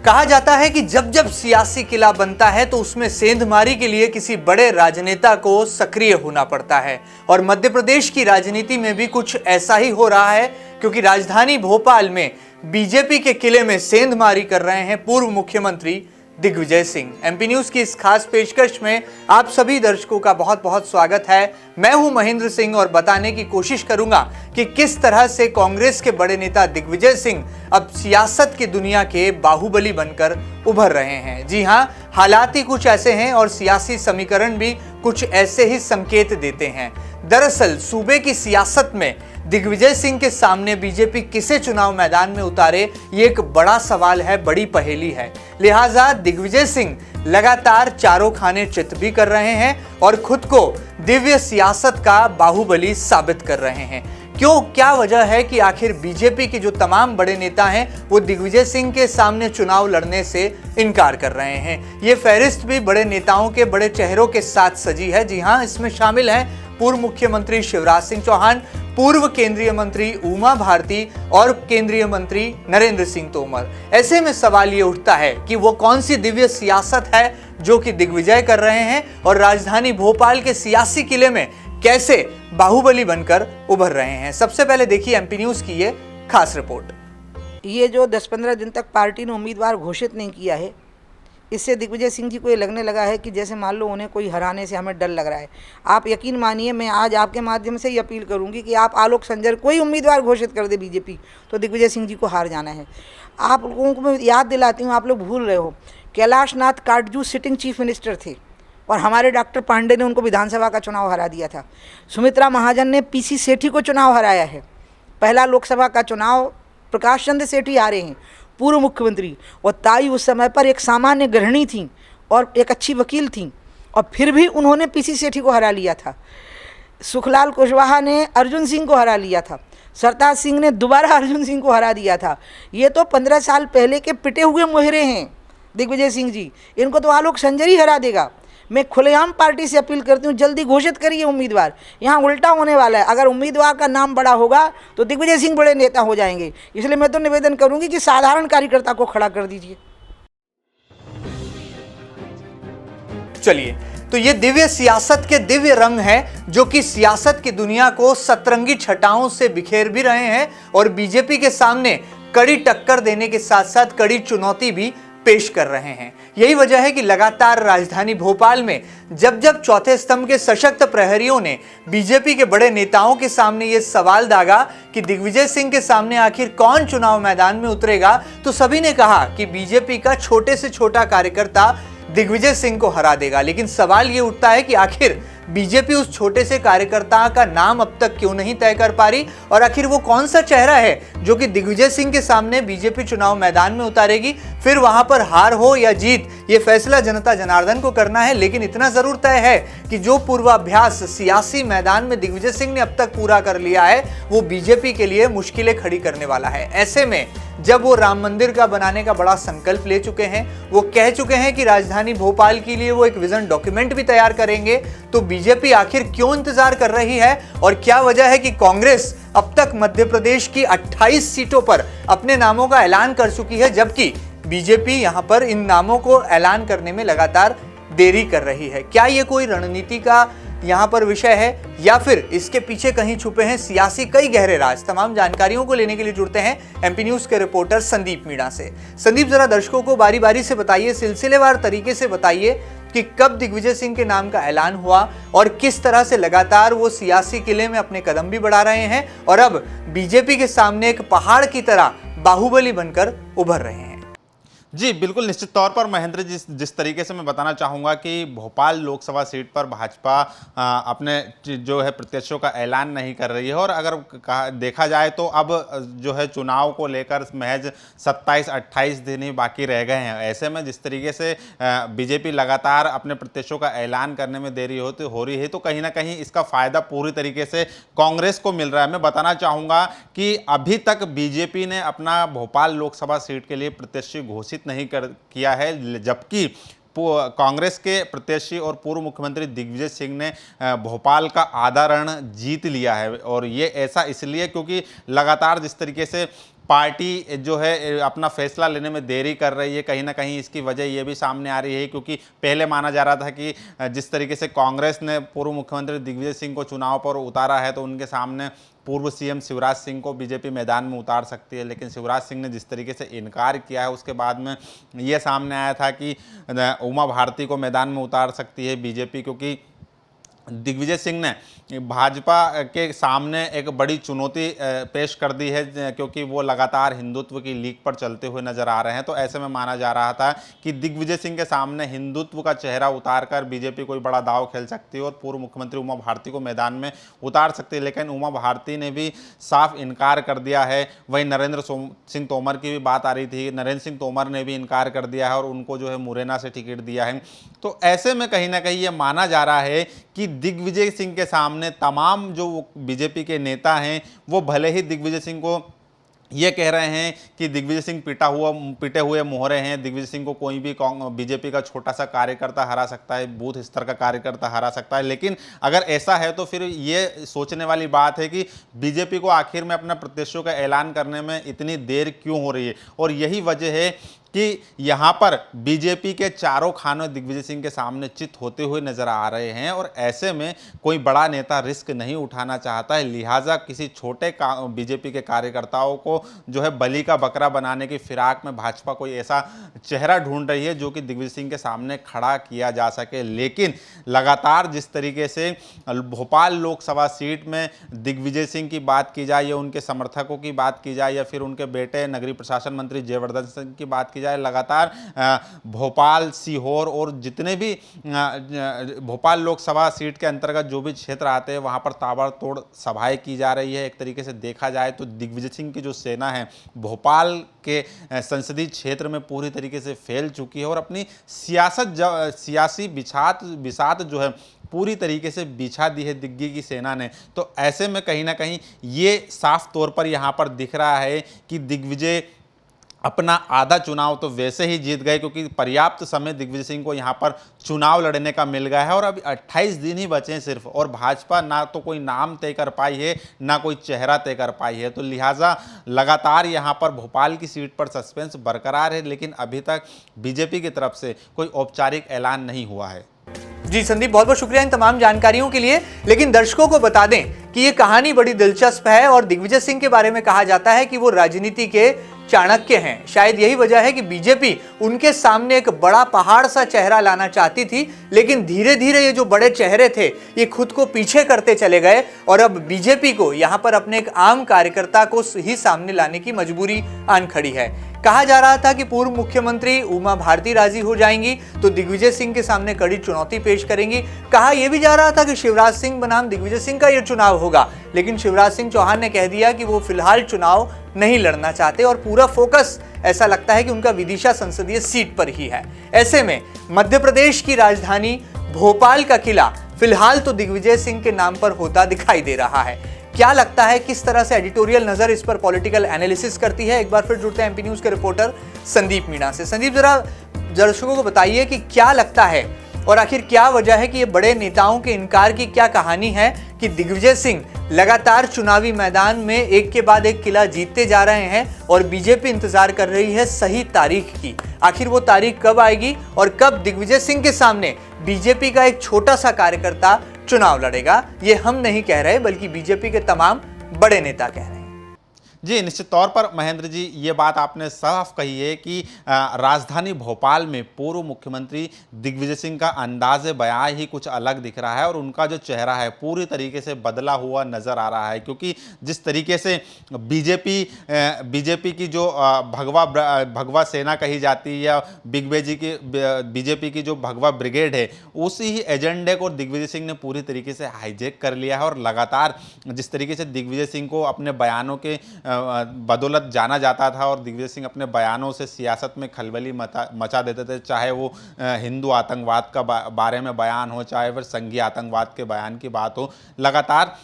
कहा जाता है कि जब जब सियासी किला बनता है तो उसमें सेंधमारी के लिए किसी बड़े राजनेता को सक्रिय होना पड़ता है और मध्य प्रदेश की राजनीति में भी कुछ ऐसा ही हो रहा है, क्योंकि राजधानी भोपाल में बीजेपी के किले में सेंधमारी कर रहे हैं पूर्व मुख्यमंत्री दिग्विजय सिंह। एमपी न्यूज की इस खास पेशकश में आप सभी दर्शकों का बहुत बहुत स्वागत है। मैं हूं महेंद्र सिंह और बताने की कोशिश करूंगा कि किस तरह से कांग्रेस के बड़े नेता दिग्विजय सिंह अब सियासत की दुनिया के बाहुबली बनकर उभर रहे हैं। जी हां, हालात ही कुछ ऐसे हैं और सियासी समीकरण भी कुछ ऐसे ही संकेत देते हैं। दरअसल सूबे की सियासत में दिग्विजय सिंह के सामने बीजेपी किसे चुनाव मैदान में उतारे, ये एक बड़ा सवाल है, बड़ी पहेली है। लिहाजा दिग्विजय सिंह लगातार चारों खाने चित भी कर रहे हैं और खुद को दिव्य सियासत का बाहुबली साबित कर रहे हैं। क्यों, क्या वजह है कि आखिर बीजेपी के जो तमाम बड़े नेता हैं वो दिग्विजय सिंह के सामने चुनाव लड़ने से इनकार कर रहे हैं? ये फहरिस्त भी बड़े नेताओं के बड़े चेहरों के साथ सजी है। जी हां, इसमें शामिल हैं पूर्व मुख्यमंत्री शिवराज सिंह चौहान, पूर्व केंद्रीय मंत्री उमा भारती और केंद्रीय मंत्री नरेंद्र सिंह तोमर। ऐसे में सवाल ये उठता है कि वो कौन सी दिव्य सियासत है जो कि दिग्विजय कर रहे हैं और राजधानी भोपाल के सियासी किले में कैसे बाहुबली बनकर उभर रहे हैं। सबसे पहले देखिए एमपी न्यूज की ये खास रिपोर्ट। ये जो 10-15 दिन तक पार्टी ने उम्मीदवार घोषित नहीं किया है, इससे दिग्विजय सिंह जी को ये लगने लगा है कि जैसे मान लो उन्हें कोई हराने से हमें डर लग रहा है। आप यकीन मानिए, मैं आज आपके माध्यम से ये अपील करूंगी कि आप आलोक संजर कोई उम्मीदवार घोषित कर दे बीजेपी, तो दिग्विजय सिंह जी को हार जाना है। आप लोगों को मैं याद दिलाती हूँ, आप लोग भूल रहे हो, Kailash Nath Katju sitting chief minister थे और हमारे डॉक्टर पांडे ने उनको विधानसभा का चुनाव हरा दिया था। सुमित्रा महाजन ने पीसी सेठी को चुनाव हराया है। पहला लोकसभा का चुनाव प्रकाश चंद्र सेठी हारे हैं, पूर्व मुख्यमंत्री, और ताई उस समय पर एक सामान्य गृहिणी थी और एक अच्छी वकील थी और फिर भी उन्होंने पीसी सेठी को हरा लिया था। सुखलाल कुशवाहा ने अर्जुन सिंह को हरा लिया था। सरताज सिंह ने दोबारा अर्जुन सिंह को हरा दिया था। ये तो 15 साल पहले के पिटे हुए मोहरे हैं दिग्विजय सिंह जी, इनको तो आलोक संजर ही हरा देगा। मैं खुलेआम पार्टी से अपील करती हूँ, जल्दी घोषित करिए उम्मीदवार। यहाँ उल्टा होने वाला है, अगर उम्मीदवार का नाम बड़ा होगा तो दिग्विजय सिंह बड़े नेता हो जाएंगे। इसलिए मैं तो निवेदन करूंगी कि साधारण कार्यकर्ता को खड़ा कर दीजिए। चलिए, तो ये दिव्य सियासत के दिव्य रंग हैं जो कि सियासत की दुनिया को सतरंगी छटाओं से बिखेर भी रहे हैं और बीजेपी के सामने कड़ी टक्कर देने के साथ साथ कड़ी चुनौती भी पेश कर रहे हैं। यही वजह है कि लगातार राजधानी भोपाल में जब जब चौथे स्तंभ के सशक्त प्रहरियों ने बीजेपी के बड़े नेताओं के सामने यह सवाल दागा कि दिग्विजय सिंह के सामने आखिर कौन चुनाव मैदान में उतरेगा, तो सभी ने कहा कि बीजेपी का छोटे से छोटा कार्यकर्ता दिग्विजय सिंह को हरा देगा। लेकिन सवाल ये उठता है कि आखिर बीजेपी उस छोटे से कार्यकर्ता का नाम अब तक क्यों नहीं तय कर पा रही और आखिर वो कौन सा चेहरा है जो कि दिग्विजय सिंह के सामने बीजेपी चुनाव मैदान में उतारेगी। फिर वहां पर हार हो या जीत, ये फैसला जनता जनार्दन को करना है। लेकिन इतना जरूर तय है कि जो पूर्वाभ्यास सियासी मैदान में दिग्विजय सिंह ने अब तक पूरा कर लिया है वो बीजेपी के लिए मुश्किलें खड़ी करने वाला है। ऐसे में जब वो राम मंदिर का बनाने का बड़ा संकल्प ले चुके हैं, वो कह चुके हैं कि राजधानी भोपाल के लिए वो एक विजन डॉक्यूमेंट भी तैयार करेंगे, तो बीजेपी आखिर क्यों इंतजार कर रही है और क्या वजह है कि कांग्रेस अब तक मध्य प्रदेश की 28 सीटों पर अपने नामों का ऐलान कर चुकी है, जबकि बीजेपी यहां पर इन नामों को ऐलान करने में लगातार देरी कर रही है। क्या ये कोई रणनीति का यहाँ पर विषय है या फिर इसके पीछे कहीं छुपे हैं सियासी कई गहरे राज? तमाम जानकारियों को लेने के लिए जुड़ते हैं एमपी न्यूज के रिपोर्टर संदीप मीणा से। संदीप, जरा दर्शकों को बारी बारी से बताइए, सिलसिलेवार तरीके से बताइए कि कब दिग्विजय सिंह के नाम का ऐलान हुआ और किस तरह से लगातार वो सियासी किले में अपने कदम भी बढ़ा रहे हैं और अब बीजेपी के सामने एक पहाड़ की तरह बाहुबली बनकर उभर रहे हैं। जी बिल्कुल, निश्चित तौर पर महेंद्र, जिस तरीके से मैं बताना चाहूँगा कि भोपाल लोकसभा सीट पर भाजपा अपने जो है प्रत्याशियों का ऐलान नहीं कर रही है और अगर देखा जाए तो अब जो है चुनाव को लेकर महज 27-28 दिन ही बाकी रह गए हैं। ऐसे में जिस तरीके से बीजेपी लगातार अपने प्रत्याशियों का ऐलान करने में देरी हो रही है, तो कहीं ना कहीं इसका फायदा पूरी तरीके से कांग्रेस को मिल रहा है। मैं बताना चाहूँगा कि अभी तक बीजेपी ने अपना भोपाल लोकसभा सीट के लिए प्रत्याशी घोषित नहीं किया है, जबकि कांग्रेस के प्रत्याशी और पूर्व मुख्यमंत्री दिग्विजय सिंह ने भोपाल का आधा रण जीत लिया है। और ये ऐसा इसलिए क्योंकि लगातार जिस तरीके से पार्टी जो है अपना फैसला लेने में देरी कर रही है। कहीं ना कहीं इसकी वजह ये भी सामने आ रही है, क्योंकि पहले माना जा रहा था कि जिस तरीके से कांग्रेस ने पूर्व मुख्यमंत्री दिग्विजय सिंह को चुनाव पर उतारा है तो उनके सामने पूर्व सीएम शिवराज सिंह को बीजेपी मैदान में उतार सकती है, लेकिन शिवराज सिंह ने जिस तरीके से इनकार किया है उसके बाद में ये सामने आया था कि उमा भारती को मैदान में उतार सकती है बीजेपी, क्योंकि दिग्विजय सिंह ने भाजपा के सामने एक बड़ी चुनौती पेश कर दी है, क्योंकि वो लगातार हिंदुत्व की लीक पर चलते हुए नजर आ रहे हैं। तो ऐसे में माना जा रहा था कि दिग्विजय सिंह के सामने हिंदुत्व का चेहरा उतारकर बीजेपी कोई बड़ा दांव खेल सकती है और पूर्व मुख्यमंत्री उमा भारती को मैदान में उतार सकती है, लेकिन उमा भारती ने भी साफ इनकार कर दिया है। वहीं नरेंद्र सिंह तोमर की भी बात आ रही थी, नरेंद्र सिंह तोमर ने भी इनकार कर दिया है और उनको जो है मुरैना से टिकट दिया है। तो ऐसे में कहीं ना कहीं ये माना जा रहा है कि दिग्विजय सिंह के सामने तमाम जो बीजेपी के नेता हैं वो भले ही दिग्विजय सिंह को ये कह रहे हैं कि दिग्विजय सिंह पिटे हुए मोहरे हैं, दिग्विजय सिंह को कोई भी बीजेपी का छोटा सा कार्यकर्ता हरा सकता है, बूथ स्तर का कार्यकर्ता हरा सकता है। लेकिन अगर ऐसा है तो फिर ये सोचने वाली बात है कि बीजेपी को आखिर में अपने प्रत्याशियों का ऐलान करने में इतनी देर क्यों हो रही है। और यही वजह है कि यहाँ पर बीजेपी के चारों खाने दिग्विजय सिंह के सामने चित होते हुए नजर आ रहे हैं और ऐसे में कोई बड़ा नेता रिस्क नहीं उठाना चाहता है, लिहाजा किसी छोटे बीजेपी के कार्यकर्ताओं को जो है बलि का बकरा बनाने की फिराक में भाजपा कोई ऐसा चेहरा ढूंढ रही है जो कि दिग्विजय सिंह के सामने खड़ा किया जा सके। लेकिन लगातार जिस तरीके से भोपाल लोकसभा सीट में दिग्विजय सिंह की बात की जाए या उनके समर्थकों की बात की जाए या फिर उनके बेटे नगरीय प्रशासन मंत्री जयवर्धन सिंह की बात जाए, लगातार भोपाल, सीहोर और जितने भी भोपाल लोकसभा सीट के अंतर्गत जो भी क्षेत्र आते हैं वहां पर ताबड़तोड़ सभाएं की जा रही है। एक तरीके से देखा जाए तो दिग्विजय सिंह की जो सेना है भोपाल के संसदीय क्षेत्र में पूरी तरीके से फैल चुकी है और अपनी सियासी बिसात जो है पूरी तरीके से बिछा दी है दिग्गी की सेना ने। तो ऐसे में कहीं ना कहीं ये साफ तौर पर यहाँ पर दिख रहा है कि दिग्विजय अपना आधा चुनाव तो वैसे ही जीत गए, क्योंकि पर्याप्त समय दिग्विजय सिंह को यहाँ पर चुनाव लड़ने का मिल गया है और अभी 28 दिन ही बचे हैं सिर्फ, और भाजपा ना तो कोई नाम तय कर पाई है ना कोई चेहरा तय कर पाई है। तो लिहाजा लगातार यहाँ पर भोपाल की सीट पर सस्पेंस बरकरार है, लेकिन अभी तक बीजेपी की तरफ से कोई औपचारिक ऐलान नहीं हुआ है। जी संदीप, बहुत बहुत शुक्रिया इन तमाम जानकारियों के लिए। लेकिन दर्शकों को बता दें कि ये कहानी बड़ी दिलचस्प है और दिग्विजय सिंह के बारे में कहा जाता है कि वो राजनीति के चाणक्य हैं। शायद यही वजह है कि बीजेपी उनके सामने एक बड़ा पहाड़ सा चेहरा लाना चाहती थी, लेकिन धीरे धीरे ये जो बड़े चेहरे थे ये खुद को पीछे करते चले गए और अब बीजेपी को यहाँ पर अपने एक आम कार्यकर्ता को ही सामने लाने की मजबूरी आन खड़ी है। कहा जा रहा था कि पूर्व मुख्यमंत्री उमा भारती राजी हो जाएंगी तो दिग्विजय सिंह के सामने कड़ी चुनौती पेश करेंगी। कहा यह भी जा रहा था कि शिवराज सिंह बनाम दिग्विजय सिंह का यह चुनाव होगा, लेकिन शिवराज सिंह चौहान ने कह दिया कि वो फिलहाल चुनाव नहीं लड़ना चाहते और पूरा फोकस ऐसा लगता है कि उनका विदिशा संसदीय सीट पर ही है। ऐसे में मध्य प्रदेश की राजधानी भोपाल का किला फिलहाल तो दिग्विजय सिंह के नाम पर होता दिखाई दे रहा है। क्या लगता है, किस तरह से एडिटोरियल नजर इस पर पॉलिटिकल एनालिसिस करती है? एक बार फिर जुड़ते हैं एमपी न्यूज के रिपोर्टर संदीप मीणा से। संदीप, जरा दर्शकों को बताइए कि क्या लगता है और आखिर क्या वजह है कि ये बड़े नेताओं के इनकार की क्या कहानी है कि दिग्विजय सिंह लगातार चुनावी मैदान में एक के बाद एक किला जीतते जा रहे हैं और बीजेपी इंतजार कर रही है सही तारीख की। आखिर वो तारीख कब आएगी और कब दिग्विजय सिंह के सामने बीजेपी का एक छोटा सा कार्यकर्ता चुनाव लड़ेगा? ये हम नहीं कह रहे बल्कि बीजेपी के तमाम बड़े नेता कह रहे हैं। जी, निश्चित तौर पर महेंद्र जी, ये बात आपने साफ कही है कि राजधानी भोपाल में पूर्व मुख्यमंत्री दिग्विजय सिंह का अंदाज बयां ही कुछ अलग दिख रहा है और उनका जो चेहरा है पूरी तरीके से बदला हुआ नजर आ रहा है। क्योंकि जिस तरीके से बीजेपी की जो भगवा सेना कही जाती है या बीजेपी की जो भगवा ब्रिगेड है, उसी ही एजेंडे को दिग्विजय सिंह ने पूरी तरीके से हाईजैक कर लिया है और लगातार जिस तरीके से दिग्विजय सिंह को अपने बयानों के बदौलत जाना जाता था और दिग्विजय सिंह अपने बयानों से सियासत में खलबली मचा देते थे, चाहे वो हिंदू आतंकवाद का बारे में बयान हो, चाहे फिर संघीय आतंकवाद के बयान की बात हो। लगातार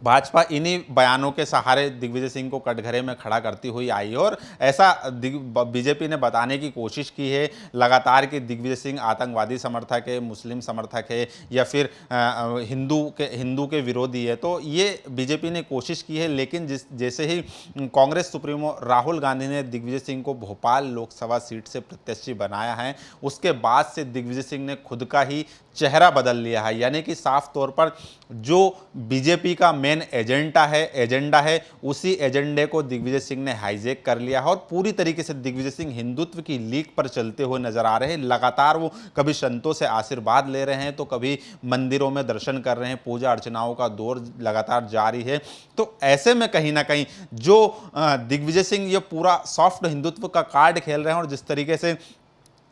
भाजपा इन्हीं बयानों के सहारे दिग्विजय सिंह को कटघरे में खड़ा करती हुई आई है और ऐसा बीजेपी ने बताने की कोशिश की है लगातार कि दिग्विजय सिंह आतंकवादी समर्थक है, मुस्लिम समर्थक है या फिर हिंदू के विरोधी है। तो ये बीजेपी ने कोशिश की है, लेकिन जैसे ही कांग्रेस सुप्रीमो राहुल गांधी ने दिग्विजय सिंह को भोपाल लोकसभा सीट से प्रत्याशी बनाया है, उसके बाद से दिग्विजय सिंह ने खुद का ही चेहरा बदल लिया है। यानी कि साफ तौर पर जो बीजेपी का मेन एजेंडा है उसी एजेंडे को दिग्विजय सिंह ने हाईजैक कर लिया है और पूरी तरीके से दिग्विजय सिंह हिंदुत्व की लीक पर चलते हुए नजर आ रहे हैं। लगातार वो कभी संतों से आशीर्वाद ले रहे हैं तो कभी मंदिरों में दर्शन कर रहे हैं, पूजा अर्चनाओं का दौर लगातार जारी है। तो ऐसे में कहीं ना कहीं जो दिग्विजय सिंह ये पूरा सॉफ्ट हिंदुत्व का कार्ड खेल रहे हैं और जिस तरीके से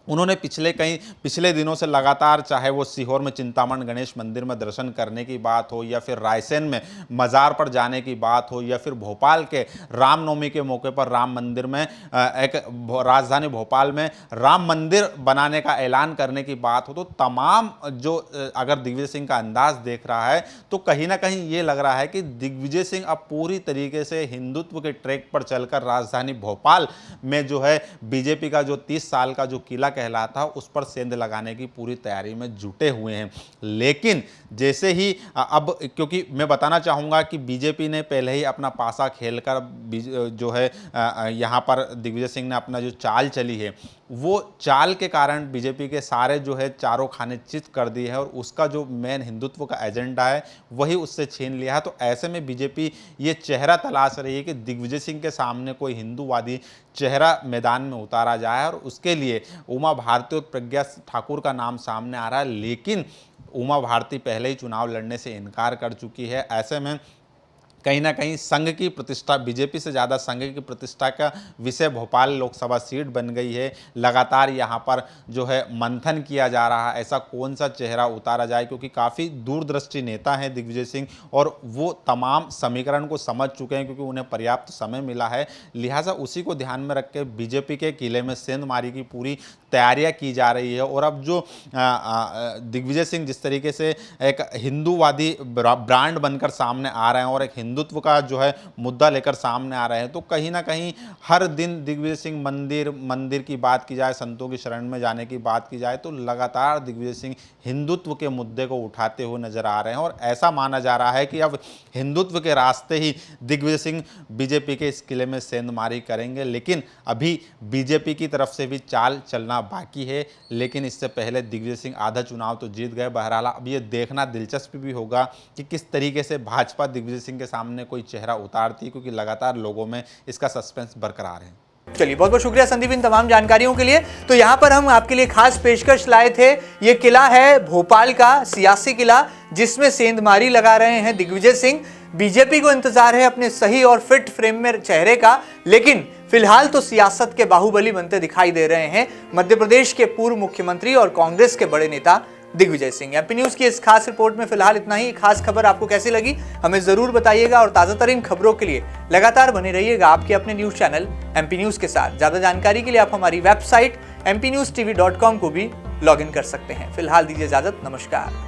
उन्होंने पिछले दिनों से लगातार, चाहे वो सीहोर में चिंतामण गणेश मंदिर में दर्शन करने की बात हो या फिर रायसेन में मज़ार पर जाने की बात हो या फिर भोपाल के रामनवमी के मौके पर राम मंदिर में राजधानी भोपाल में राम मंदिर बनाने का ऐलान करने की बात हो, तो तमाम जो अगर दिग्विजय सिंह का अंदाज देख रहा है तो कहीं ना कहीं ये लग रहा है कि दिग्विजय सिंह अब पूरी तरीके से हिंदुत्व के ट्रैक पर चलकर राजधानी भोपाल में जो है बीजेपी का जो 30 साल का जो किला कहलाता है उस पर सेंध लगाने की पूरी तैयारी में जुटे हुए हैं। लेकिन जैसे ही अब, क्योंकि मैं बताना चाहूँगा कि बीजेपी ने पहले ही अपना पासा खेलकर जो है यहाँ पर दिग्विजय सिंह ने अपना जो चाल चली है वो चाल के कारण बीजेपी के सारे जो है चारों खाने चित कर दिए हैं और उसका जो मेन हिंदुत्व का एजेंडा है वही उससे छीन लिया है। तो ऐसे में बीजेपी ये चेहरा तलाश रही है कि दिग्विजय सिंह के सामने कोई हिंदूवादी चेहरा मैदान में उतारा जाए और उसके लिए उमा भारती और प्रज्ञा ठाकुर का नाम सामने आ रहा है। लेकिन उमा भारती पहले ही चुनाव लड़ने से इनकार कर चुकी है। ऐसे में कहीं ना कहीं संघ की प्रतिष्ठा, बीजेपी से ज़्यादा संघ की प्रतिष्ठा का विषय भोपाल लोकसभा सीट बन गई है। लगातार यहाँ पर जो है मंथन किया जा रहा है ऐसा कौन सा चेहरा उतारा जाए, क्योंकि काफ़ी दूरदृष्टि नेता हैं दिग्विजय सिंह और वो तमाम समीकरण को समझ चुके हैं क्योंकि उन्हें पर्याप्त समय मिला है। लिहाजा उसी को ध्यान में रख के बीजेपी के किले में सेंधमारी की पूरी तैयारियां की जा रही है। और अब जो दिग्विजय सिंह जिस तरीके से एक हिंदूवादी ब्रांड बनकर सामने आ रहे हैं और एक हिंदुत्व का जो है मुद्दा लेकर सामने आ रहे हैं, तो कहीं ना कहीं हर दिन दिग्विजय सिंह मंदिर की बात की जाए, संतों की शरण में जाने की बात की जाए, तो लगातार दिग्विजय सिंह हिंदुत्व के मुद्दे को उठाते हुए नजर आ रहे हैं। और ऐसा माना जा रहा है कि अब हिंदुत्व के रास्ते ही दिग्विजय सिंह बीजेपी के इस किले में सेंधमारी करेंगे। लेकिन अभी बीजेपी की तरफ से भी चाल चलना बाकी है, लेकिन इससे पहले दिग्विजय सिंह आधा चुनाव तो जीत गए। बहरहाल अब ये देखना दिलचस्प भी होगा कि किस तरीके से भाजपा दिग्विजय सिंह के सामने कोई चेहरा उतारती है, क्योंकि लगातार लोगों में इसका सस्पेंस बरकरार है। चलिए, बहुत बहुत शुक्रिया संदीप इन तमाम जानकारियों के लिए। तो यहाँ पर हम आपके लिए खास पेशकश लाए थे। ये किला है भोपाल का सियासी किला जिसमें सेंधमारी लगा रहे हैं दिग्विजय सिंह। बीजेपी को इंतजार है अपने सही और फिट फ्रेम में चेहरे का, लेकिन फिलहाल तो सियासत के बाहुबली बनते दिखाई दे रहे हैं मध्य प्रदेश के पूर्व मुख्यमंत्री और कांग्रेस के बड़े नेता दिग्विजय सिंह। एमपी न्यूज की इस खास रिपोर्ट में फिलहाल इतना ही। खास खबर आपको कैसी लगी हमें जरूर बताइएगा और ताजा तरीन खबरों के लिए लगातार बने रहिएगा आपके अपने न्यूज चैनल एमपी न्यूज के साथ। ज्यादा जानकारी के लिए आप हमारी वेबसाइट mpnewstv.com को भी लॉग इन कर सकते हैं। फिलहाल दीजिए इजाजत, नमस्कार।